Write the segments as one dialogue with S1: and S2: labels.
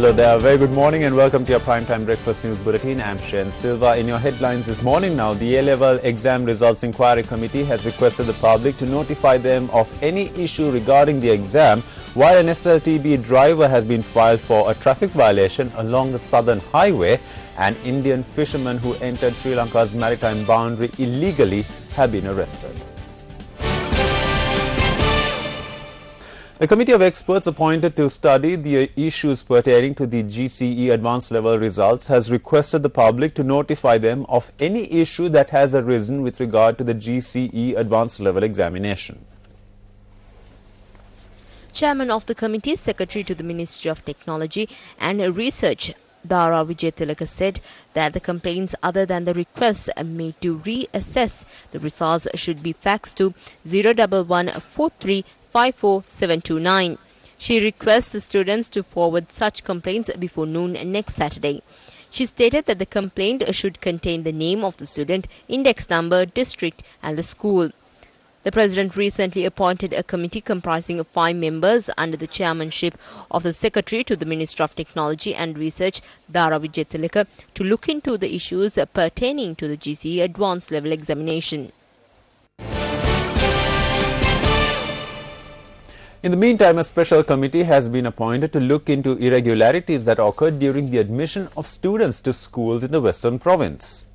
S1: Hello there, very good morning and welcome to your Primetime Breakfast News Bulletin. I'm Shayan Silva. In your headlines this morning now, the A-Level Exam Results Inquiry Committee has requested the public to notify them of any issue regarding the exam, while an SLTB driver has been filed for a traffic violation along the southern highway. An Indian fisherman who entered Sri Lanka's maritime boundary illegally have been arrested. The committee of experts appointed to study the issues pertaining to the GCE advanced level results has requested the public to notify them of any issue that has arisen with regard to the GCE advanced level examination.
S2: Chairman of the committee, Secretary to the Ministry of Technology and Research, Dara Vijaytilaka, said that the complaints other than the requests made to reassess the results should be faxed to 01143 54729. She requests the students to forward such complaints before noon next Saturday. She stated that the complaint should contain the name of the student, index number, district and the school. The President recently appointed a committee comprising of 5 members under the chairmanship of the Secretary to the Ministry of Technology and Research, Dara Vijaytilaka, to look into the issues pertaining to the GCE advanced level examination.
S1: In the meantime, a special committee has been appointed to look into irregularities that occurred during the admission of students to schools in the Western Province.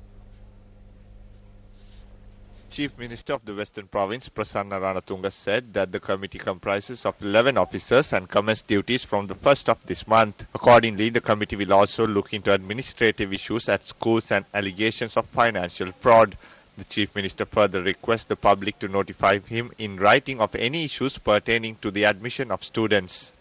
S3: Chief Minister of the Western Province, Prasanna Ranatunga, said that the committee comprises of 11 officers and commenced duties from the 1st of this month. Accordingly, the committee will also look into administrative issues at schools and allegations of financial fraud. The Chief Minister further requests the public to notify him in writing of any issues pertaining to the admission of students.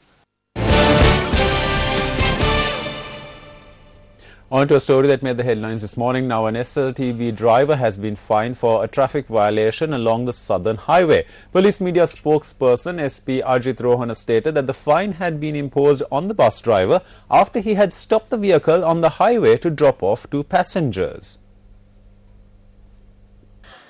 S1: On to a story that made the headlines this morning. Now, an SLTB driver has been fined for a traffic violation along the southern highway. Police media spokesperson SP Ajit Rohana stated that the fine had been imposed on the bus driver after he had stopped the vehicle on the highway to drop off 2 passengers.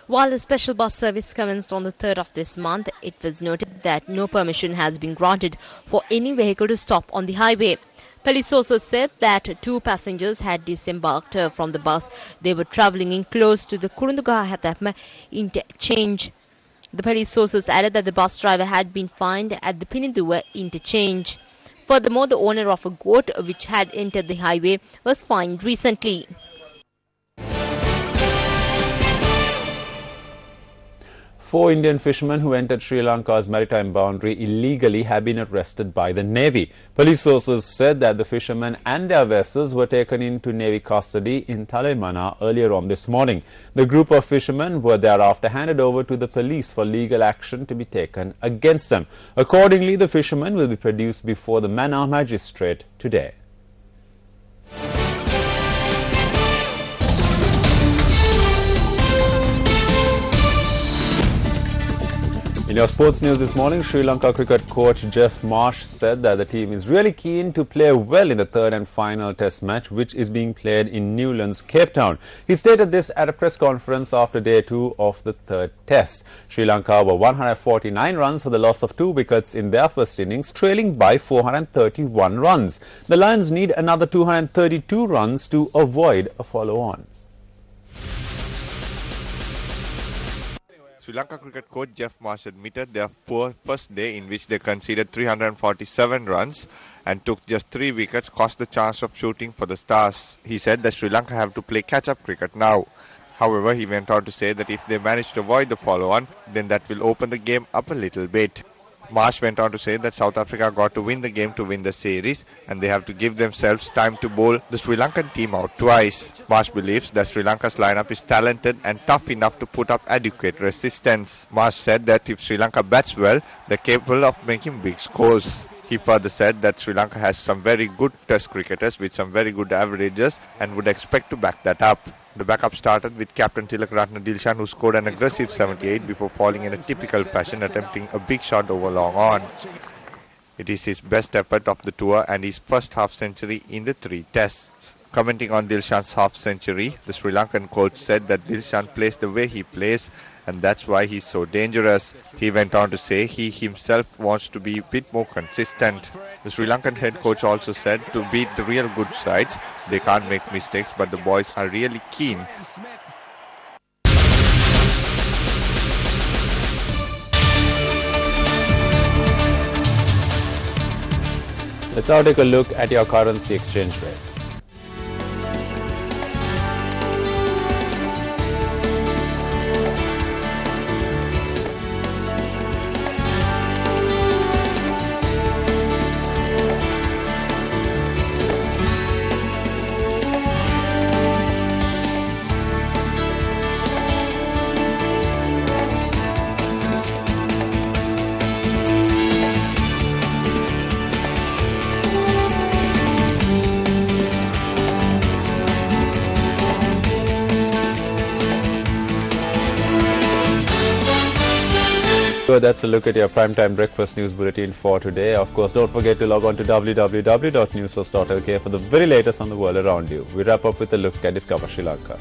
S2: While the special bus service commenced on the 3rd of this month, it was noted that no permission has been granted for any vehicle to stop on the highway. Police sources said that 2 passengers had disembarked from the bus. They were travelling in close to the Kurundugahatapma interchange. The police sources added that the bus driver had been fined at the Pininduwa interchange. Furthermore, the owner of a goat which had entered the highway was fined recently.
S1: Four Indian fishermen who entered Sri Lanka's maritime boundary illegally have been arrested by the Navy. Police sources said that the fishermen and their vessels were taken into Navy custody in Talemana earlier on this morning. The group of fishermen were thereafter handed over to the police for legal action to be taken against them. Accordingly, the fishermen will be produced before the Manor magistrate today. In your sports news this morning, Sri Lanka cricket coach Jeff Marsh said that the team is really keen to play well in the 3rd and final test match, which is being played in Newlands, Cape Town. He stated this at a press conference after day 2 of the 3rd test. Sri Lanka were 149 runs for the loss of 2 wickets in their first innings, trailing by 431 runs. The Lions need another 232 runs to avoid a follow-on.
S3: Sri Lanka cricket coach Jeff Marsh admitted their poor first day, in which they conceded 347 runs and took just 3 wickets, cost the chance of shooting for the Stars. He said that Sri Lanka have to play catch-up cricket now. However, he went on to say that if they manage to avoid the follow-on, then that will open the game up a little bit. Marsh went on to say that South Africa got to win the game to win the series, and they have to give themselves time to bowl the Sri Lankan team out twice. Marsh believes that Sri Lanka's lineup is talented and tough enough to put up adequate resistance. Marsh said that if Sri Lanka bats well, they're capable of making big scores. He further said that Sri Lanka has some very good test cricketers with some very good averages and would expect to back that up. The backup started with captain Tilakaratne Dilshan, who scored an aggressive 78 before falling in a typical fashion, attempting a big shot over long on. It is his best effort of the tour and his first half century in the 3 tests. Commenting on Dilshan's half-century, the Sri Lankan coach said that Dilshan plays the way he plays and that's why he's so dangerous. He went on to say he himself wants to be a bit more consistent. The Sri Lankan head coach also said to beat the real good sides, they can't make mistakes, but the boys are really keen.
S1: Let's now take a look at your currency exchange rates. So that's a look at your primetime breakfast news bulletin for today. Of course, don't forget to log on to www.newsfirst.lk for the very latest on the world around you. We wrap up with a look at Discover Sri Lanka.